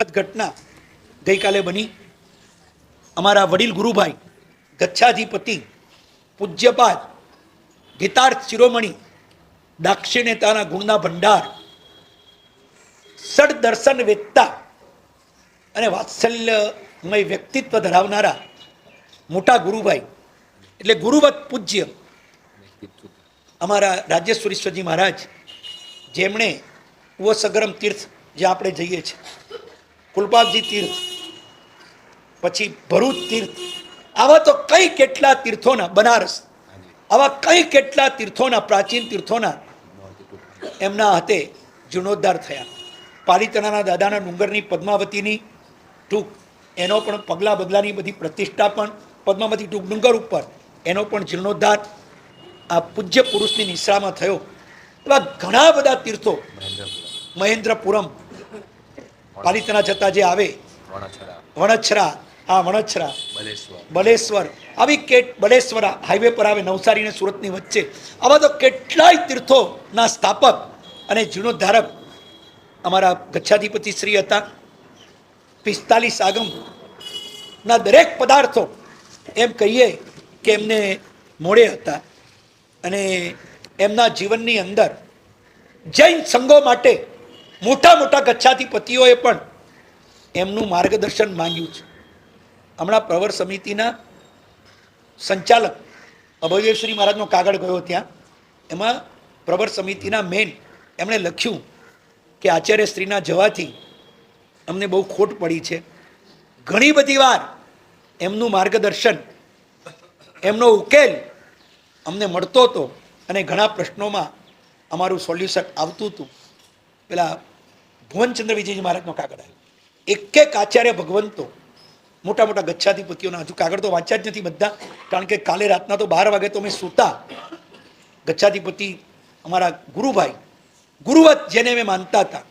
ઘટના ગઈકાલે બની. અમારા વડીલ ગુરુભાઈ ગચ્છાધિપતિ પૂજ્યપાદ ગીતાર્થ શિરોમણી દાક્ષિણ્યતાના ગુણના ભંડાર સડ દર્શન વેદતા અને વાત્સલ્યમય વ્યક્તિત્વ ધરાવનારા મોટા ગુરુભાઈ એટલે ગુરુવત પૂજ્ય અમારા રાજેશ્વરીશ્વરજી મહારાજ, જેમણે ઉવસગ્રમ તીર્થ જે આપણે જઈએ છીએ, કુલપાકજી તીર્થ, પછી ભરૂચ તીર્થ, આવા તો કઈ કેટલા તીર્થોના, બનારસ, આવા કઈ કેટલા તીર્થોના, પ્રાચીન તીર્થોના એમના હાથે જીર્ણોદ્ધાર થયા. પાલીતાણાના દાદાના ડુંગરની પદ્માવતીની ટૂંક, એનો પણ પગલા બગલાની બધી પ્રતિષ્ઠા પણ પદ્માવતી ટૂંક ડુંગર ઉપર, એનો પણ જીર્ણોદ્ધાર આ પૂજ્ય પુરુષની નિશ્રામાં થયો. એવા ઘણા બધા તીર્થો, મહેન્દ્રપુરમ પાલીતાણા જતા જે આવે, વણછરા, હા વણછરા, બલેશ્વર, આવી બલેશ્વર હાઈવે પર આવે, નવસારી અને સુરતની વચ્ચે, આવા તો કેટલાય તીર્થોના સ્થાપક અને જીર્ણોદ્ધારક અમારા ગચ્છાધિપતિ શ્રી હતા. 45 આગમ ના દરેક પદાર્થો એમ કહીએ કે એમને મોડે હતા. અને એમના જીવનની અંદર જૈન સંઘો માટે મોટા મોટા ગચ્છાધિપતિઓએ પણ એમનું માર્ગદર્શન માંગ્યું છે. હમણાં પ્રવર સમિતિના સંચાલક અભયશ્રી મહારાજનો કાગળ ગયો ત્યાં, એમાં પ્રવર સમિતિના મેન એમણે લખ્યું કે આચાર્ય શ્રીના જવાથી અમને બહુ ખોટ પડી છે. ઘણી બધી વાર એમનું માર્ગદર્શન, એમનો ઉકેલ અમને મળતો હતો અને ઘણા પ્રશ્નોમાં અમારું સોલ્યુશન આવતું હતું. પેલા ભુવનચંદ્ર વિજયજી મહારાજનો કાગળ આવ્યો. એક આચાર્ય ભગવંતો મોટા મોટા ગચ્છાધિપતિઓના, હજુ કાગળ તો વાંચ્યા જ નથી બધા, કારણ કે કાલે રાતના તો 12 વાગે તો અમે સૂતા. ગચ્છાધિપતિ અમારા ગુરુભાઈ, ગુરુવત જેને અમે માનતા હતા,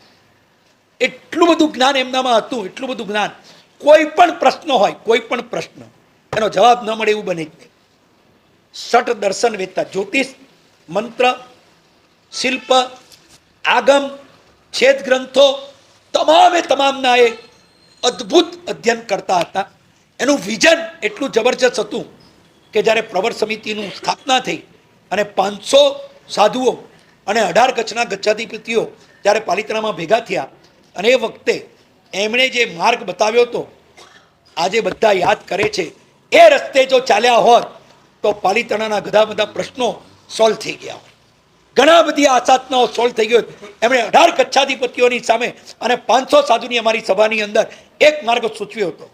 એટલું બધું જ્ઞાન એમનામાં હતું, એટલું બધું જ્ઞાન. કોઈ પણ પ્રશ્ન હોય, કોઈ પણ પ્રશ્ન, એનો જવાબ ન મળે એવું બને જ નહીં. સટ દર્શન વેદતા, જ્યોતિષ, મંત્ર, શિલ્પ, આગમ, છેદ ગ્રંથો, તમામના એ અદ્ભુત અધ્યયન કરતા હતા. એનું વિઝન એટલું જબરજસ્ત હતું કે જ્યારે પ્રવર સમિતિનું સ્થાપના થઈ અને 500 સાધુઓ અને 18 કચ્છના ગચ્છાધિપતિઓ જ્યારે પાલિતાણામાં ભેગા થયા, અને એ વખતે એમણે જે માર્ગ બતાવ્યો હતો, આજે બધા યાદ કરે છે. એ રસ્તે જો ચાલ્યા હોત તો પાલિતાણાના ઘણા બધા પ્રશ્નો સોલ્વ થઈ ગયા. ઘણા બધી આસાધનાઓ સોલ્વ થઈ ગયો. એમણે 18 કચ્છાધિપતિઓની સામે અને 500 સાધુની અમારી સભાની અંદર એક માર્ગ સૂચવ્યો હતો,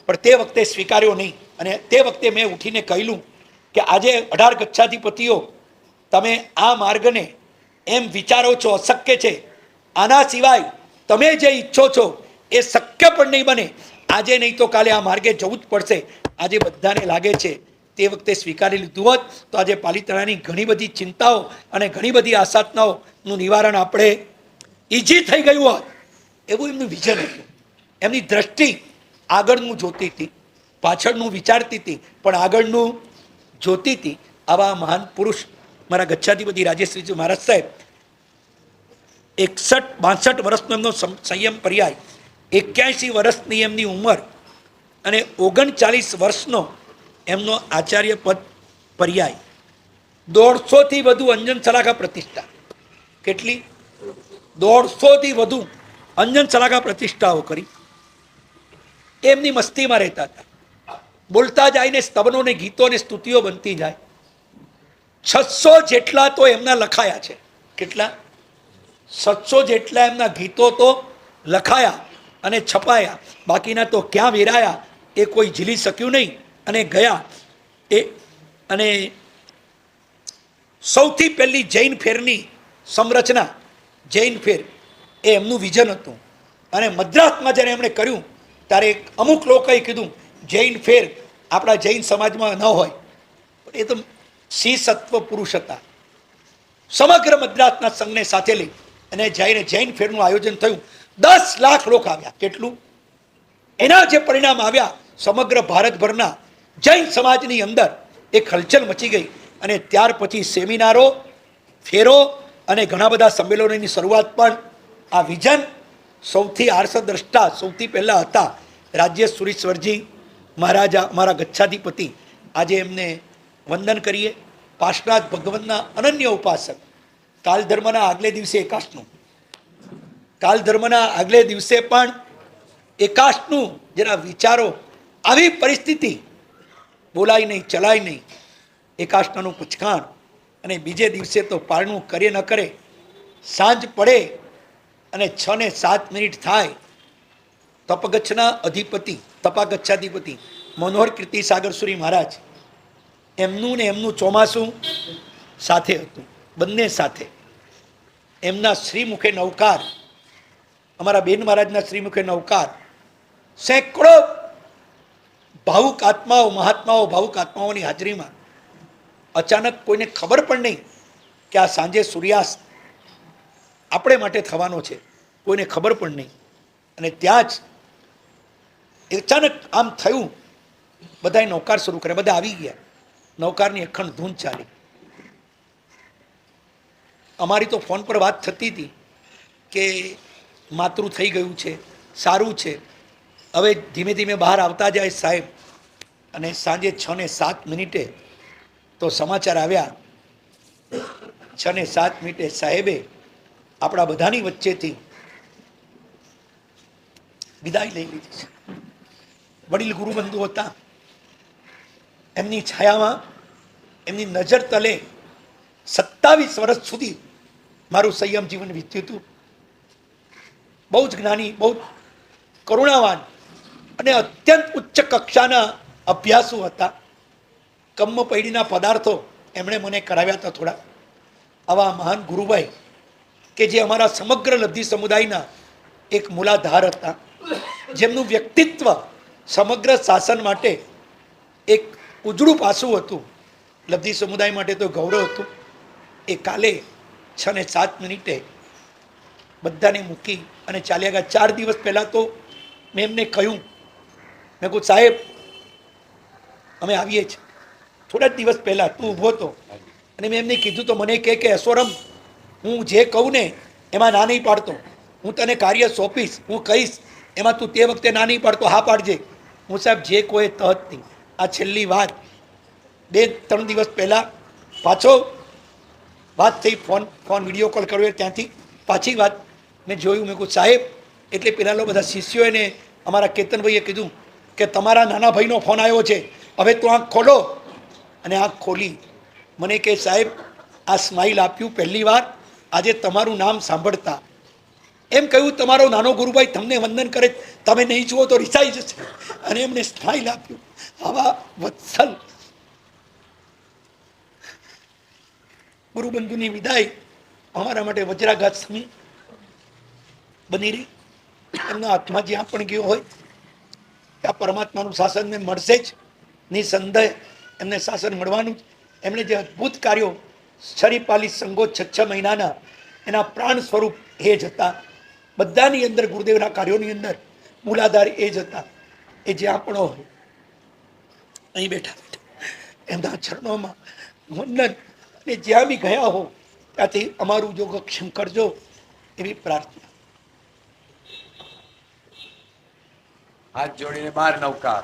પણ તે વખતે સ્વીકાર્યો નહીં. અને તે વખતે મેં ઉઠીને કહેલું કે આજે 18 કચ્છાધિપતિઓ, તમે આ માર્ગને એમ વિચારો છો અશક્ય છે, આના સિવાય તમે જે ઈચ્છો છો એ શક્ય પણ નહીં બને. આજે નહીં તો કાલે આ માર્ગે જવું જ પડશે. આજે બધાને લાગે છે તે વખતે સ્વીકારી લીધું હોત તો આજે પાલિતાણાની ઘણી બધી ચિંતાઓ અને ઘણી બધી આસાધનાઓનું નિવારણ આપણે ઈઝી થઈ ગયું હોત. એવું એમનું વિઝન હતું. એમની દ્રષ્ટિ આગળનું જોતી હતી, પાછળનું વિચારતી હતી, પણ આગળનું જોતી હતી. આવા મહાન પુરુષ મારા ગચ્છાધિપતિ રાજેશ્વરીજી મહારાજ સાહેબ, 61-62 વર્ષનો એમનો સંયમ પર્યાય, 81 વર્ષની એમની ઉંમર અને 39 વર્ષનો એમનો આચાર્ય પદ પર્યાય, 150થી વધુ અંજન સલાખા પ્રતિષ્ઠા. કેટલી? 150થી વધુ અંજન સલાખા પ્રતિષ્ઠાઓ કરી. એમની મસ્તીમાં રહેતા હતા. બોલતા જાય ને સ્તબનો ને ગીતો ને સ્તુતિઓ બનતી જાય. 600 જેટલા તો એમના લખાયા છે. કેટલા? 700 જેટલા એમના ગીતો તો લખાયા અને છપાયા. બાકીના તો ક્યાં વેરાયા એ કોઈ ઝીલી શક્યું નહીં અને ગયા. અને સૌથી પહેલી જૈન ફેરની સંરચના, જૈન ફેર, એ એમનું વિઝન હતું. અને મદ્રાસમાં જ્યારે એમણે કર્યું ત્યારે અમુક લોકોએ કીધું જૈન ફેર આપણા જૈન સમાજમાં ન હોય, પણ એ તો સિંહ સત્વ પુરુષ હતા. સમગ્ર મદ્રાસના સંઘને સાથે લઈ અને જઈને જૈન ફેરનું આયોજન થયું. 10 લાખ લોકો આવ્યા. કેટલું? એના જે પરિણામ આવ્યા, સમગ્ર ભારતભરના જૈન સમાજની અંદર એક હલચલ મચી ગઈ. અને ત્યાર પછી સેમિનારો, ફેરો અને ઘણા બધા સંમેલનોની શરૂઆત પણ આ વિઝન સૌથી આર્ષદ્રષ્ટા સૌથી પહેલાં હતા રાજ્ય સુરીશ્વરજી મહારાજા, અમારા ગચ્છાધિપતિ. આજે એમને વંદન કરીએ. પાર્શ્વનાથ ભગવાનના અનન્ય ઉપાસક. કાલ ધર્મના આગલે દિવસે એકાશનું, કાલ ધર્મના આગલે દિવસે પણ એકાશનું જરા વિચારો. આવી પરિસ્થિતિ, બોલાય નહીં, ચલાય નહીં, એકાશનાનું પુચકાણ, અને બીજે દિવસે તો પારણું કરે ન કરે, સાંજ પડે અને 6 ને 7 મિનિટ થાય, તપગચ્છના અધિપતિ, તપાગચ્છાધિપતિ મનોહર કીર્તિ સાગરસુરી મહારાજ, એમનું ને એમનું ચોમાસું સાથે હતું, બંને સાથે. એમના શ્રીમુખે નવકાર, અમારા બેન મહારાજના શ્રીમુખે નવકાર, સેંકડો ભાવુક આત્માઓ, મહાત્માઓ, ભાવુક આત્માઓની હાજરીમાં અચાનક કોઈને ખબર પણ નહીં કે આ સાંજે સૂર્યાસ્ત આપણે માટે થવાનો છે, કોઈને ખબર પણ નહીં. અને ત્યાં જ અચાનક આમ થયું, બધાએ નૌકાર શરૂ કરે, બધા આવી ગયા, નૌકારની અખંડ ધૂન ચાલી. અમારી તો ફોન પર વાત થતી હતી કે માતૃ થઈ ગયું છે, સારું છે, હવે ધીમે ધીમે બહાર આવતા જાય સાહેબ. અને સાંજે 6 ને 7 મિનિટે તો સમાચાર આવ્યા, 6 ને 7 મિનિટે સાહેબે આપણા બધાની વચ્ચેથી વિદાય લઈ લીધી છે. વડીલ ગુરુબંધુ હતા, એમની છાયામાં, એમની નજર તલે 27 વર્ષ સુધી મારું સંયમ જીવન વીત્યું હતું. બહુ જ જ્ઞાની, બહુ કરુણાવાન અને અત્યંત ઉચ્ચ કક્ષાના અભ્યાસુ હતા. કમ્મ પૈડીના પદાર્થો એમણે મને કરાવ્યા હતા થોડા. આવા મહાન ગુરુભાઈ કે જે અમારા સમગ્ર લબ્ધિ સમુદાયના એક મૂલાધાર હતા, જેમનું વ્યક્તિત્વ સમગ્ર શાસન માટે એક ઉજળું પાસું હતું, લબ્ધિ સમુદાય માટે તો ગૌરવ હતું. એ કાલે 6 ને 7 મિનિટે બધાને મૂકી અને ચાલ્યા ગયા. 4 દિવસ પહેલાં તો મેં એમને કહ્યું, મેં કહું સાહેબ અમે આવીએ છીએ. થોડા જ દિવસ પહેલાં તું ઊભો હતો અને મેં એમને કીધું તો મને કહે કે અસોરમ, હું જે કહું ને એમાં ના નહીં પાડતો, હું તને કાર્ય સોંપીશ, હું કહીશ એમાં તું તે વખતે ના નહીં પાડતો, હા પાડજે. હું સાહેબ જે કોઈ તહત નહીં. આ છેલ્લી વાત 2-3 દિવસ પહેલાં પાછો વાત થઈ, ફોન વિડીયો કોલ કર્યો, ત્યાંથી પાછી વાત મેં જોયું. મેં કહું સાહેબ, એટલે પેલા બધા શિષ્યોએ ને અમારા કેતનભાઈએ કીધું કે તમારા નાના ભાઈનો ફોન આવ્યો છે, હવે તો આંખ ખોલો. અને આંખ ખોલી. મને કહે સાહેબ આ સ્માઇલ આપ્યું પહેલી વાર આજે તમારું નામ સાંભળતા. એમ કહ્યું તમારો નાનો ગુરુભાઈ તમને વંદન કરે, તમે નહીં જુઓ તો રિસાઈ જશે. અને એમને સ્માઇલ આપ્યું. આવા વત્સલ ગુરુબંધુની વિદાય અમારા માટે વજ્રાઘાત સમી બની રહી. એમના હાથમાં જ્યાં પણ ગયો હોય ત્યાં પરમાત્માનું શાસન ને મળશે જ, નિસંદેહ એમને શાસન મળવાનું જ. એમણે જે અદ્ભુત કાર્યો, શરીપાલી સંગો 6 મહિનાના, એના પ્રાણ સ્વરૂપ એ જ હતા. બધાની અંદર ગુરુદેવના કાર્યોની અંદર મૂલાધાર એ જ હતા. એ જ્યાં પણ હોય અહીં બેઠા બેઠા એમના ચરણોમાં વંદન, અને જ્યાં બી ગયા હો ત્યાંથી અમારું યોગક્ષેમ કરજો એવી પ્રાર્થના. હાથ જોડીને 12 નવકાર.